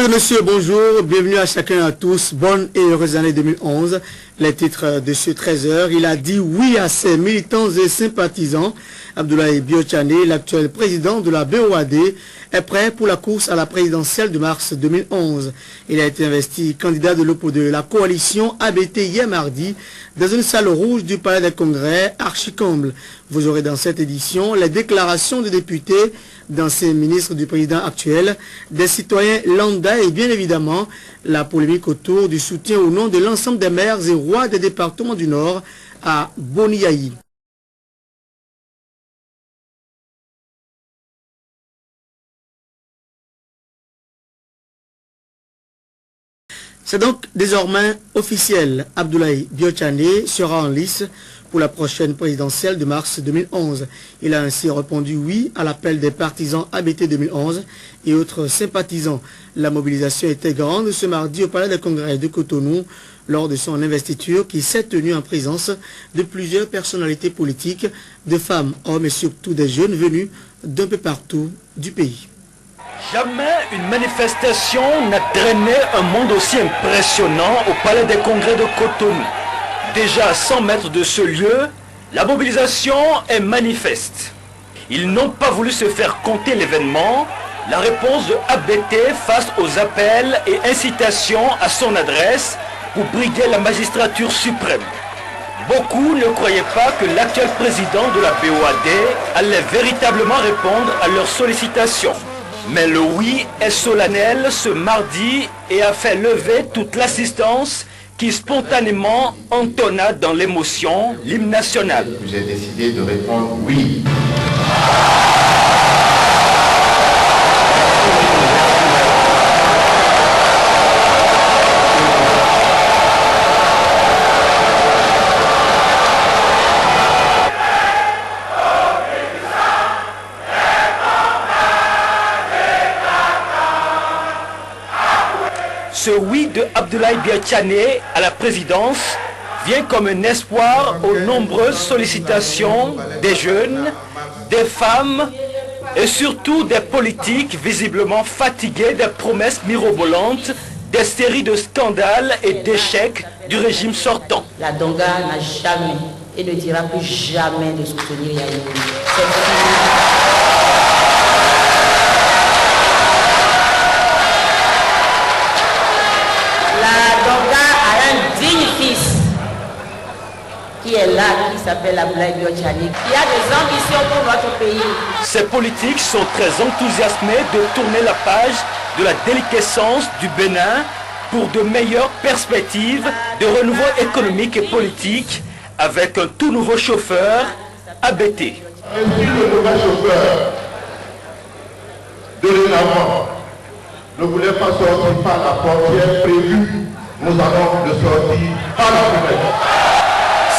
Mesdames, Messieurs, bonjour, bienvenue à chacun et à tous, bonne et heureuse année 2011. Les titres de ce 13h, il a dit oui à ses militants et sympathisants. Abdoulaye Biotchane, l'actuel président de la BOAD, est prêt pour la course à la présidentielle de mars 2011. Il a été investi candidat de la coalition ABT hier mardi dans une salle rouge du Palais des Congrès, archi-comble. Vous aurez dans cette édition les déclarations des députés, d'anciens ministres du président actuel, des citoyens lambda et bien évidemment la polémique autour du soutien au nom de l'ensemble des maires et rois des départements du Nord à Boniaï. C'est donc désormais officiel. Abdoulaye Biotchane sera en lice pour la prochaine présidentielle de mars 2011. Il a ainsi répondu oui à l'appel des partisans ABT 2011 et autres sympathisants. La mobilisation était grande ce mardi au Palais des Congrès de Cotonou lors de son investiture qui s'est tenue en présence de plusieurs personnalités politiques, de femmes, hommes et surtout des jeunes venus d'un peu partout du pays. Jamais une manifestation n'a drainé un monde aussi impressionnant au Palais des Congrès de Cotonou. Déjà à 100 mètres de ce lieu, la mobilisation est manifeste. Ils n'ont pas voulu se faire compter l'événement. La réponse de ABT face aux appels et incitations à son adresse pour briguer la magistrature suprême. Beaucoup ne croyaient pas que l'actuel président de la BOAD allait véritablement répondre à leurs sollicitations. Mais le oui est solennel ce mardi et a fait lever toute l'assistance qui spontanément entonna dans l'émotion l'hymne national. J'ai décidé de répondre oui. Ce oui de Abdoulaye Biotchane à la présidence vient comme un espoir aux nombreuses sollicitations des jeunes, des femmes et surtout des politiques visiblement fatigués des promesses mirobolantes, des séries de scandales et d'échecs du régime sortant. La Donga n'a jamais et ne dira plus jamais de soutenir Yahi. Qui est là, qui s'appelle Abdoulaye Biotchane, qui a des ambitions pour notre pays. Ces politiques sont très enthousiasmés de tourner la page de la déliquescence du Bénin pour de meilleures perspectives de renouveau économique et politique avec un tout nouveau chauffeur, ABT. Et si le nouveau chauffeur, dorénavant, ne voulait pas sortir par la portière prévue, nous allons le sortir par la fenêtre.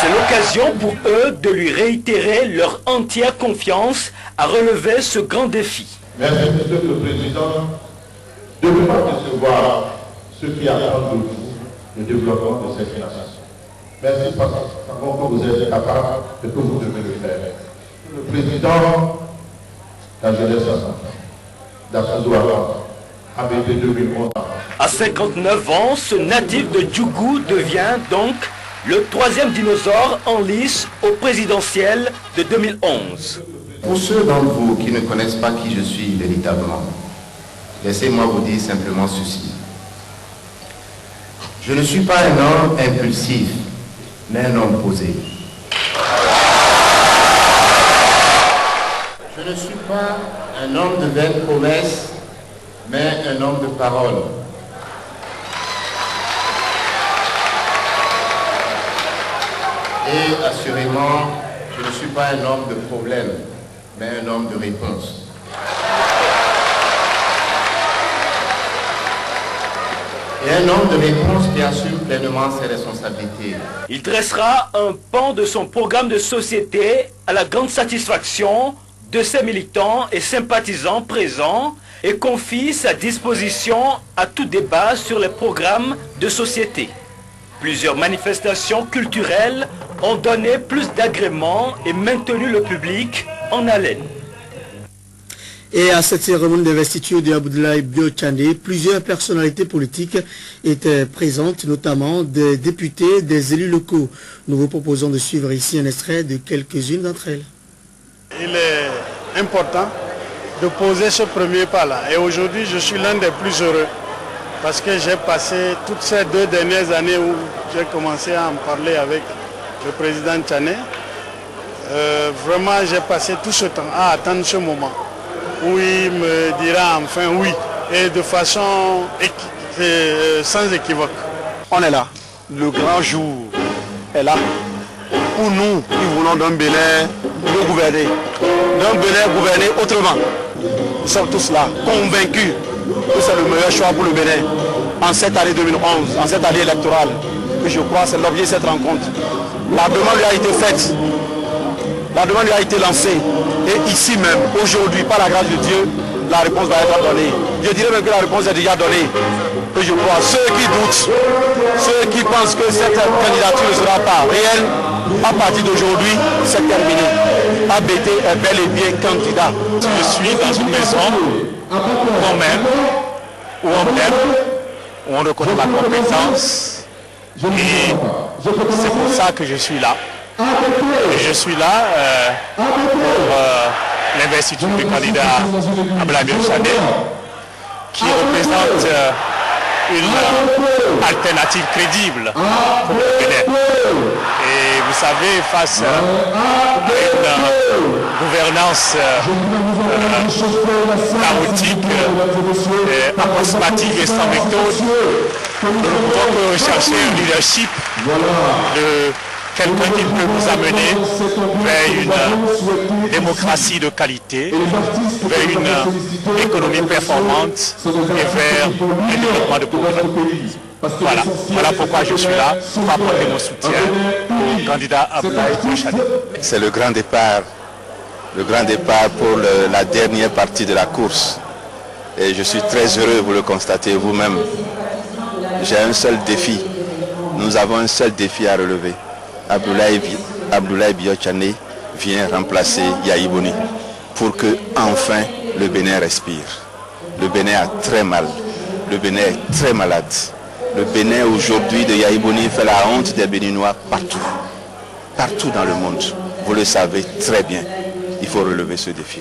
C'est l'occasion pour eux de lui réitérer leur entière confiance à relever ce grand défi. Merci, Monsieur le Président, de ne pas décevoir ceux qui attendent de vous le développement de cette nation. Merci parce que nous savons que vous êtes capable et que vous devez le faire. Le Président, la jeunesse d'Assazouara, ABT 2011. À 59 ans, ce natif de Djougou devient donc le troisième dinosaure en lice au présidentiel de 2011. Pour ceux d'entre vous qui ne connaissent pas qui je suis véritablement, laissez-moi vous dire simplement ceci. Je ne suis pas un homme impulsif, mais un homme posé. Je ne suis pas un homme de vaines promesses, mais un homme de parole. Et assurément, je ne suis pas un homme de problème, mais un homme de réponse. Et un homme de réponse qui assume pleinement ses responsabilités. Il dressera un pan de son programme de société à la grande satisfaction de ses militants et sympathisants présents et confie sa disposition à tout débat sur les programmes de société. Plusieurs manifestations culturelles ont donné plus d'agréments et maintenu le public en haleine. Et à cette cérémonie d'investiture de Abdoulaye Bio-Tchane, plusieurs personnalités politiques étaient présentes, notamment des députés, des élus locaux. Nous vous proposons de suivre ici un extrait de quelques-unes d'entre elles. Il est important de poser ce premier pas-là. Et aujourd'hui, je suis l'un des plus heureux parce que j'ai passé toutes ces 2 dernières années où j'ai commencé à en parler avec le président Tchane. Vraiment, j'ai passé tout ce temps à attendre ce moment où il me dira enfin oui, et de façon sans équivoque. On est là, le grand jour est là. Pour nous, qui voulons d'un Bénin mieux gouverné, d'un Bénin gouverné autrement. Nous sommes tous là, convaincus que c'est le meilleur choix pour le Bénin en cette année 2011, en cette année électorale, que je crois c'est l'objet de cette rencontre. La demande lui a été faite. La demande lui a été lancée et ici même, aujourd'hui, par la grâce de Dieu, la réponse va être donnée. Je dirais même que la réponse est déjà donnée. Que je crois, ceux qui doutent, ceux qui pensent que cette candidature ne sera pas réelle, à partir d'aujourd'hui, c'est terminé. ABT est bel et bien candidat. Je suis dans une maison qu'on m'aime, où on m'aime, où on reconnaît ma compétence. Et c'est pour ça que je suis là. Je suis là pour l'investiture du candidat Abdoulaye Bio-Tchane, qui représente une alternative crédible pour le Bénin. Et vous savez, face à une gouvernance chaotique, approximative et sans méthode, nous ne pouvons que rechercher un leadership de quelqu'un qui peut nous amener vers une démocratie de qualité, vers une économie performante et vers le développement de progrès. Voilà pourquoi je suis là, pour apporter mon soutien au candidat Abdoulaye Bio-Tchane. C'est le grand départ pour la dernière partie de la course. Et je suis très heureux, vous le constatez vous-même. J'ai un seul défi. Nous avons un seul défi à relever. Abdoulaye Bio-Tchane vient remplacer Yahi Boni pour que enfin le Bénin respire. Le Bénin a très mal. Le Bénin est très malade. Le Bénin aujourd'hui de Yahi Boni fait la honte des Béninois partout. Partout dans le monde. Vous le savez très bien. Il faut relever ce défi.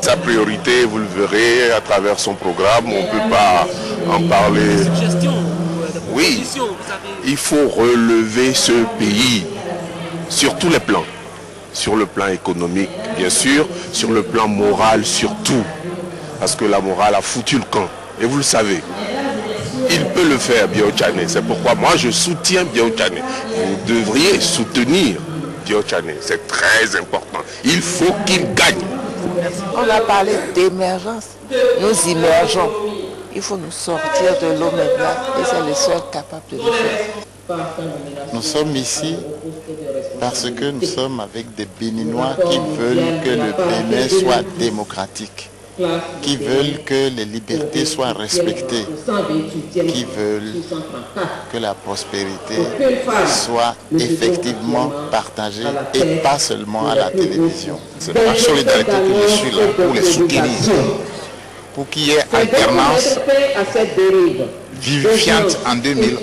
Sa priorité, vous le verrez à travers son programme, on ne peut pas en parler. Oui, il faut relever ce pays sur tous les plans. Sur le plan économique, bien sûr, sur le plan moral, surtout. Parce que la morale a foutu le camp. Et vous le savez. Il peut le faire, Bio-Tchane. C'est pourquoi moi je soutiens Bio-Tchane. Vous devriez soutenir Bio-Tchane. C'est très important. Il faut qu'il gagne. On a parlé d'émergence. Nous immergeons. Il faut nous sortir de l'eau maintenant et c'est le seul capable de le faire. Nous sommes ici parce que nous sommes avec des Béninois qui veulent que le Bénin soit démocratique, qui veulent que les libertés soient respectées, qui veulent que la prospérité soit effectivement partagée et pas seulement à la télévision. C'est par solidarité que je suis là pour les soutenir, pour qu'il y ait alternance vivifiante en 2011,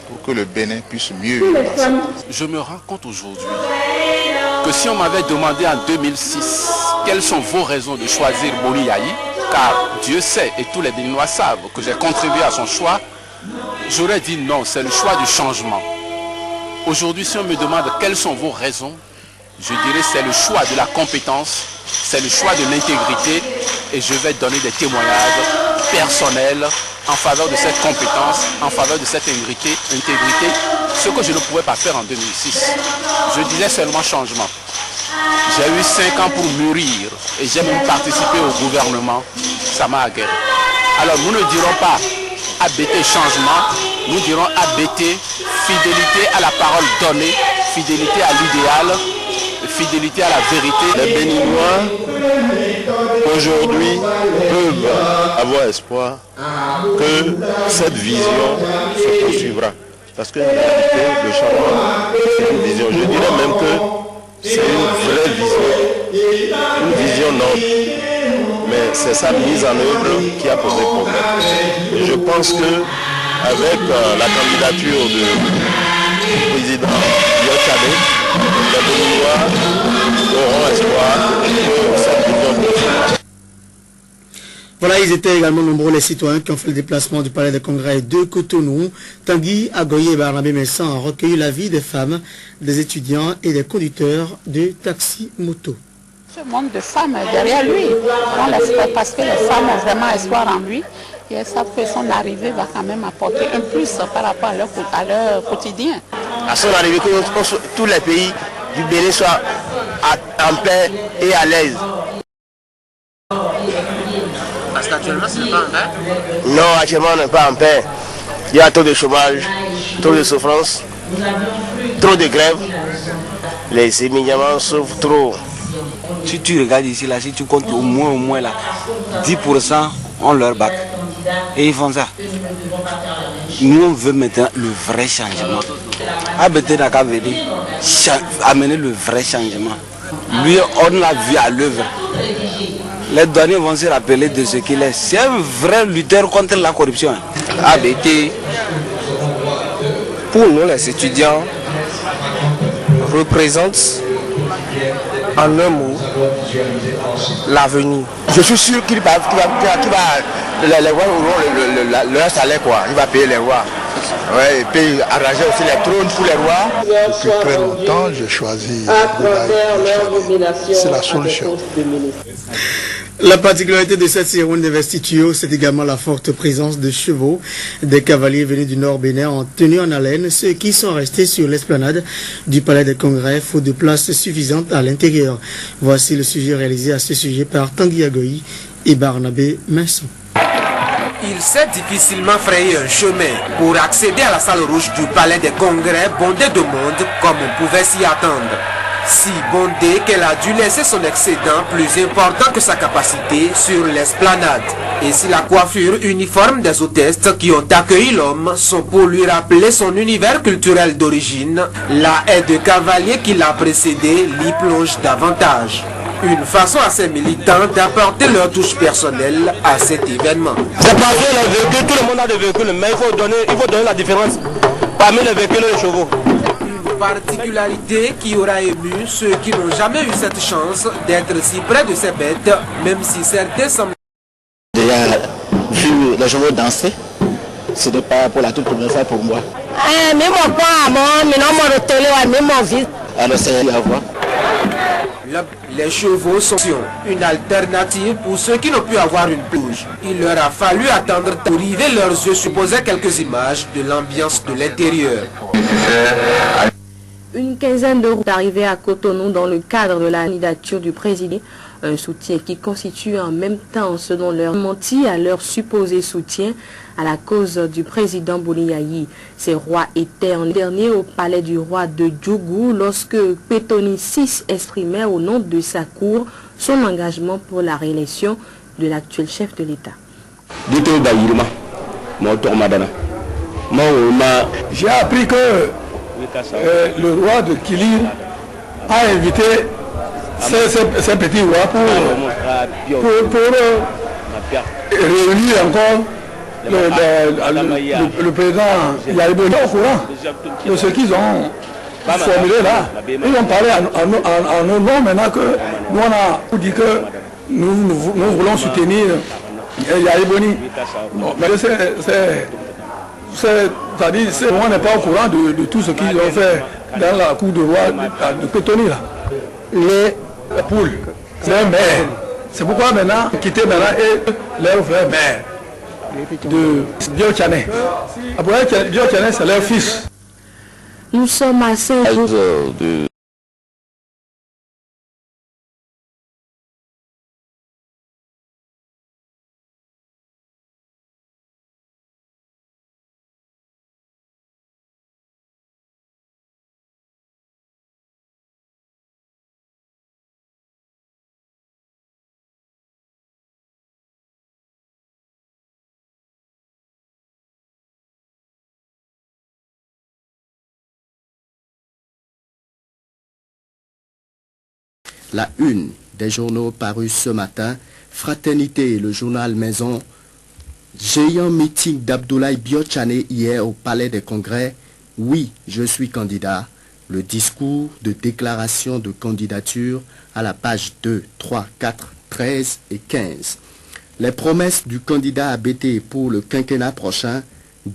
pour que le Bénin puisse mieux avancer. Je me rends compte aujourd'hui que si on m'avait demandé en 2006 quelles sont vos raisons de choisir Boni Yahi, car Dieu sait et tous les Béninois savent que j'ai contribué à son choix, j'aurais dit non, c'est le choix du changement. Aujourd'hui, si on me demande quelles sont vos raisons, je dirais c'est le choix de la compétence, c'est le choix de l'intégrité et je vais donner des témoignages personnels en faveur de cette compétence, en faveur de cette intégrité, ce que je ne pouvais pas faire en 2006. Je disais seulement changement. J'ai eu 5 ans pour mûrir et j'ai même participé au gouvernement. Ça m'a aguerri. Alors nous ne dirons pas ABT changement, nous dirons ABT fidélité à la parole donnée, fidélité à l'idéal, fidélité à la vérité. Les Béninois aujourd'hui peuvent avoir espoir que cette vision se poursuivra. Parce que en réalité, le changement, c'est une vision. Je dirais même que c'est une vraie vision. Une vision noble. c'est sa mise en œuvre qui a posé problème. Et je pense que avec la candidature du président Yochade, les Béninois auront espoir que cette vision continue. Voilà, ils étaient également nombreux les citoyens qui ont fait le déplacement du palais des congrès de Cotonou. Tanguy Agoye et Barnabé Messan ont recueilli l'avis des femmes, des étudiants et des conducteurs de taxi-moto. Ce monde de femmes derrière lui, parce que les femmes ont vraiment espoir en lui et elles savent que son arrivée va quand même apporter un plus par rapport à leur quotidien. À son arrivée, que tous les pays du Bénin soient en paix et à l'aise. Parce qu'actuellement, ce n'est pas en paix? Non, actuellement, on n'est pas en paix. Il y a trop de chômage, trop de souffrance, trop de grèves. Les éminements souffrent trop. Si tu regardes ici, là, si tu comptes au moins là, 10% ont leur bac. Et ils font ça. Nous, on veut maintenant le vrai changement. Amener le vrai changement. Lui, on l'a vu à l'œuvre. Les douaniers vont se rappeler de ce qu'il est. C'est un vrai lutteur contre la corruption. ABT, pour nous les étudiants, représente en un mot l'avenir. Je suis sûr qu'il va les rois auront leur salaire quoi. Il va payer les rois. Ouais, et puis arranger aussi les trônes pour les rois. Depuis très longtemps, j'ai choisi c'est la solution. La particularité de cette cérémonie d'investiture, c'est également la forte présence de chevaux. Des cavaliers venus du Nord Bénin ont tenu en haleine ceux qui sont restés sur l'esplanade du Palais des Congrès, faute de place suffisante à l'intérieur. Voici le sujet réalisé à ce sujet par Tanguy Agoye et Barnabé Messon. Il s'est difficilement frayé un chemin pour accéder à la salle rouge du Palais des Congrès, bondée de monde comme on pouvait s'y attendre. Si bondée qu'elle a dû laisser son excédent plus important que sa capacité sur l'esplanade. Et si la coiffure uniforme des hôtesses qui ont accueilli l'homme sont pour lui rappeler son univers culturel d'origine, la haie de cavalier qui l'a précédé l'y plonge davantage. Une façon assez militante d'apporter leur touche personnelle à cet événement. C'est parce que les véhicules, tout le monde a des véhicules, mais il faut donner la différence parmi les véhicules et les chevaux. Une particularité qui aura ému ceux qui n'ont jamais eu cette chance d'être si près de ces bêtes, même si certains semblent... Déjà vu les chevaux danser, ce n'est pas pour la toute première fois pour moi. Alors c'est à voir. Les chevaux sont une alternative pour ceux qui n'ont pu avoir une plage. Il leur a fallu attendre pour river leurs yeux supposer quelques images de l'ambiance de l'intérieur. Une quinzaine d'euros arrivés à Cotonou dans le cadre de la candidature du président. Un soutien qui constitue en même temps, selon leur menti, à leur supposé soutien à la cause du président Boliayi. Ces rois étaient en dernier au palais du roi de Djougou lorsque Pétoni VI exprimait au nom de sa cour son engagement pour la réélection de l'actuel chef de l'État. J'ai appris que le roi de Kilir a invité ces petits rois pour réunir encore le président Yaïboni au courant de ce qu'ils ont formulé là. Ils ont parlé en nos noms maintenant que nous on a dit que nous voulons soutenir Yaïboni. Mais c'est-à-dire on n'est pas au courant de tout ce qu'ils ont fait dans la cour de roi de Pétoni là. Les poules, les mères. C'est pourquoi maintenant, quitter maintenant et leur frère mère de Biochane. Après Biochane, c'est leur fils. Nous sommes à 5 jours de la une des journaux parus ce matin Fraternité, le journal Maison. Géant meeting d'Abdoulaye Biotchané hier au Palais des Congrès. Oui, je suis candidat. Le discours de déclaration de candidature à la page 2, 3, 4, 13 et 15. Les promesses du candidat ABT pour le quinquennat prochain: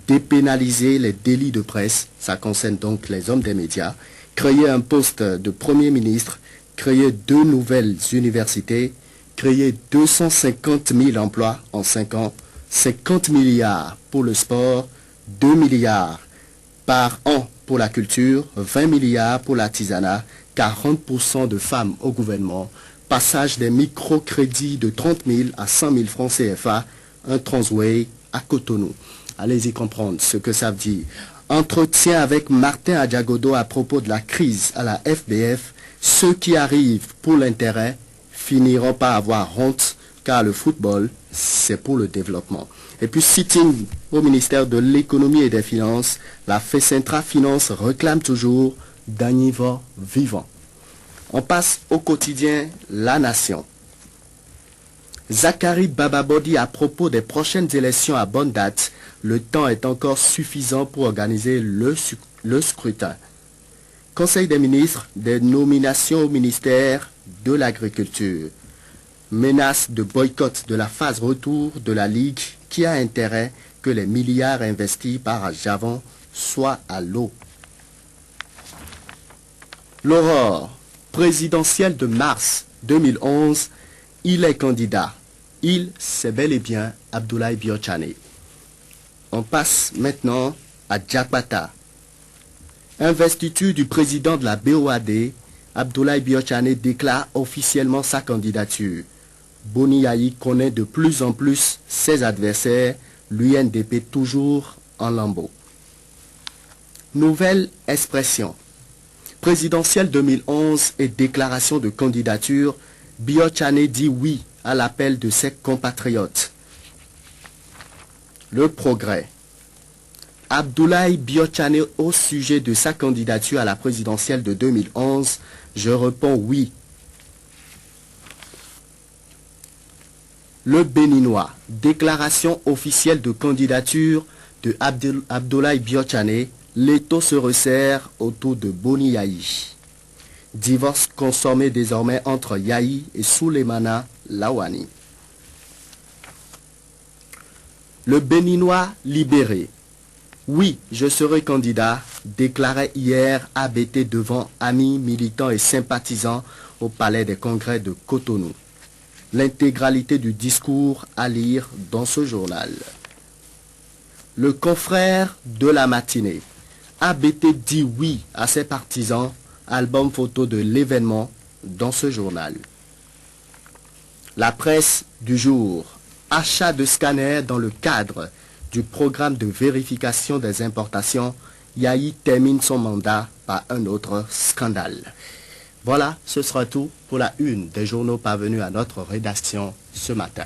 dépénaliser les délits de presse, ça concerne donc les hommes des médias, créer un poste de Premier ministre, créer 2 nouvelles universités, créer 250 000 emplois en 5 ans, 50 milliards pour le sport, 2 milliards par an pour la culture, 20 milliards pour l'artisanat, 40% de femmes au gouvernement, passage des microcrédits de 30 000 à 100 000 francs CFA, un transway à Cotonou. Allez-y comprendre ce que ça veut dire. Entretien avec Martin Adjagodo à propos de la crise à la FBF. Ceux qui arrivent pour l'intérêt finiront par avoir honte, car le football, c'est pour le développement. Et puis, sitting au ministère de l'économie et des finances, la FECENTRA Finance réclame toujours d'un niveau vivant. On passe au quotidien La Nation. Zachary Bababodi à propos des prochaines élections à bonne date. Le temps est encore suffisant pour organiser le scrutin. Conseil des ministres, des nominations au ministère de l'Agriculture. Menace de boycott de la phase retour de la Ligue qui a intérêt que les milliards investis par Javon soient à l'eau. L'Aurore, présidentielle de mars 2011, il est candidat. Il, c'est bel et bien Abdoulaye Biotchané. On passe maintenant à Djakbata. Investiture du président de la BOAD, Abdoulaye Biotchané déclare officiellement sa candidature. Boni Yayi connaît de plus en plus ses adversaires, l'UNDP toujours en lambeaux. Nouvelle expression. Présidentielle 2011 et déclaration de candidature, Biotchané dit oui à l'appel de ses compatriotes. Le Progrès. Abdoulaye Biotchané au sujet de sa candidature à la présidentielle de 2011, je réponds oui. Le Béninois. Déclaration officielle de candidature de Abdoulaye Biotchané. L'étau se resserre autour de Boni Yayi. Divorce consommé désormais entre Yayi et Souleymana Lawani. Le Béninois libéré. Oui, je serai candidat, déclarait hier ABT devant amis, militants et sympathisants au Palais des Congrès de Cotonou. L'intégralité du discours à lire dans ce journal. Le confrère de la matinée. ABT dit oui à ses partisans, album photo de l'événement dans ce journal. La presse du jour. Achat de scanners dans le cadre du programme de vérification des importations. Yayi termine son mandat par un autre scandale. Voilà, ce sera tout pour la une des journaux parvenus à notre rédaction ce matin.